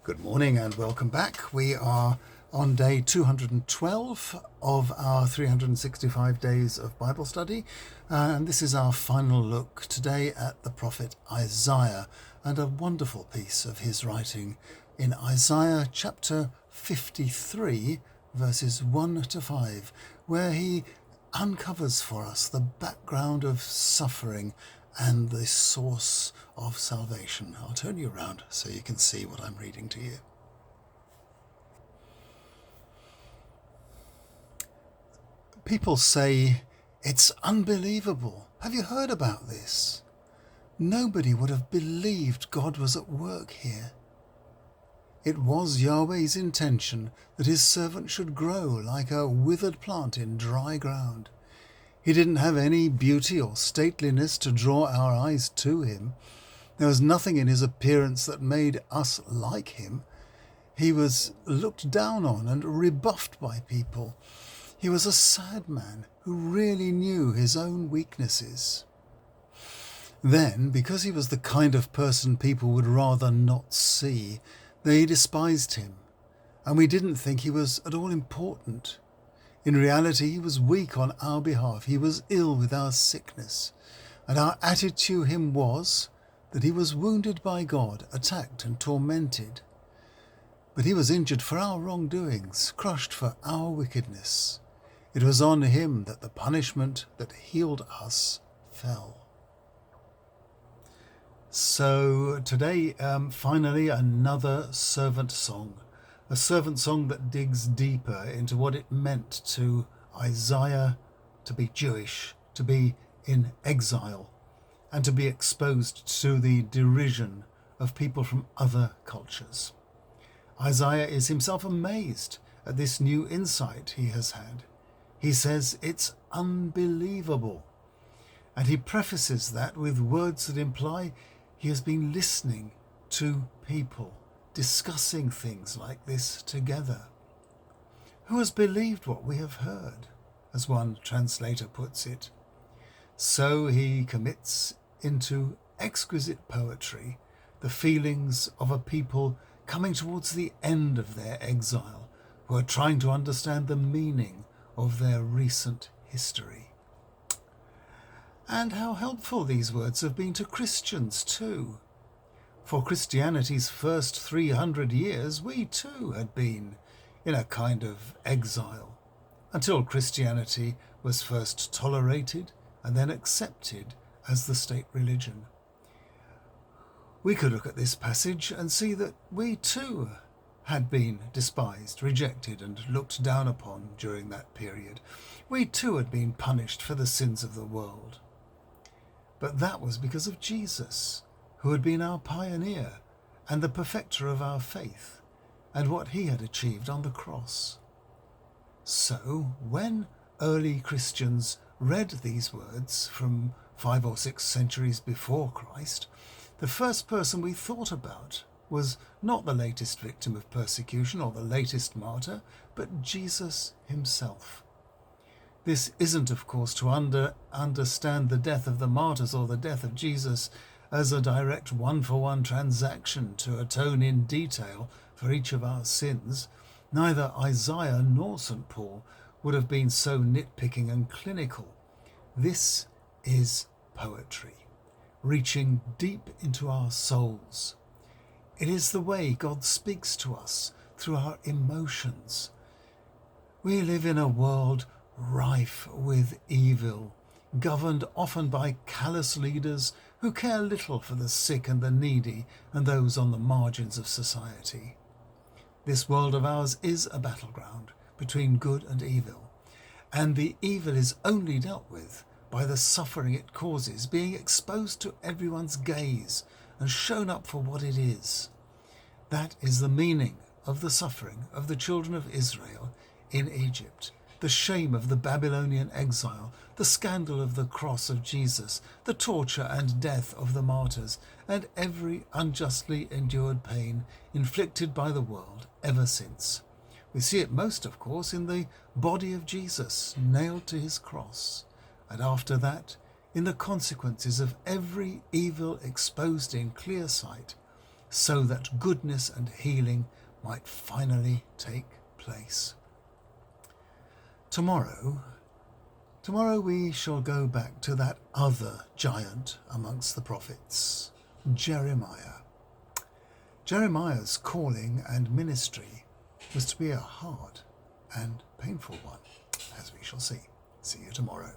Good morning and welcome back. We are on day 212 of our 365 days of Bible study, and this is our final look today at the prophet Isaiah and a wonderful piece of his writing in Isaiah chapter 53 verses 1 to 5, where he uncovers for us the background of suffering and the source of salvation. I'll turn you around so you can see what I'm reading to you. People say, "It's unbelievable. Have you heard about this? Nobody would have believed God was at work here. It was Yahweh's intention that his servant should grow like a withered plant in dry ground. He didn't have any beauty or stateliness to draw our eyes to him. There was nothing in his appearance that made us like him. He was looked down on and rebuffed by people. He was a sad man who really knew his own weaknesses." Then, because he was the kind of person people would rather not see, they despised him, and we didn't think he was at all important. In reality, he was weak on our behalf. He was ill with our sickness. And our attitude to him was that he was wounded by God, attacked and tormented. But he was injured for our wrongdoings, crushed for our wickedness. It was on him that the punishment that healed us fell. So today, finally, another servant song. A servant song that digs deeper into what it meant to Isaiah to be Jewish, to be in exile, and to be exposed to the derision of people from other cultures. Isaiah is himself amazed at this new insight he has had. He says it's unbelievable, and he prefaces that with words that imply he has been listening to people discussing things like this together. Who has believed what we have heard, as one translator puts it? So he commits into exquisite poetry the feelings of a people coming towards the end of their exile, who are trying to understand the meaning of their recent history. And how helpful these words have been to Christians too. For Christianity's first 300 years, we too had been in a kind of exile, until Christianity was first tolerated and then accepted as the state religion. We could look at this passage and see that we too had been despised, rejected, and looked down upon during that period. We too had been punished for the sins of the world. But that was because of Jesus, who had been our pioneer and the perfecter of our faith, and what he had achieved on the cross. So, when early Christians read these words from 5 or 6 centuries before Christ, the first person we thought about was not the latest victim of persecution or the latest martyr, but Jesus himself. This isn't, of course, to understand the death of the martyrs or the death of Jesus as a direct one-for-one transaction to atone in detail for each of our sins. Neither Isaiah nor St. Paul would have been so nitpicking and clinical. This is poetry, reaching deep into our souls. It is the way God speaks to us through our emotions. We live in a world rife with evil, governed often by callous leaders who care little for the sick and the needy and those on the margins of society. This world of ours is a battleground between good and evil, and the evil is only dealt with by the suffering it causes being exposed to everyone's gaze and shown up for what it is. That is the meaning of the suffering of the children of Israel in Egypt, the shame of the Babylonian exile, the scandal of the cross of Jesus, the torture and death of the martyrs, and every unjustly endured pain inflicted by the world ever since. We see it most, of course, in the body of Jesus nailed to his cross, and after that, in the consequences of every evil exposed in clear sight, so that goodness and healing might finally take place. Tomorrow we shall go back to that other giant amongst the prophets, Jeremiah. Jeremiah's calling and ministry was to be a hard and painful one, as we shall see. See you tomorrow.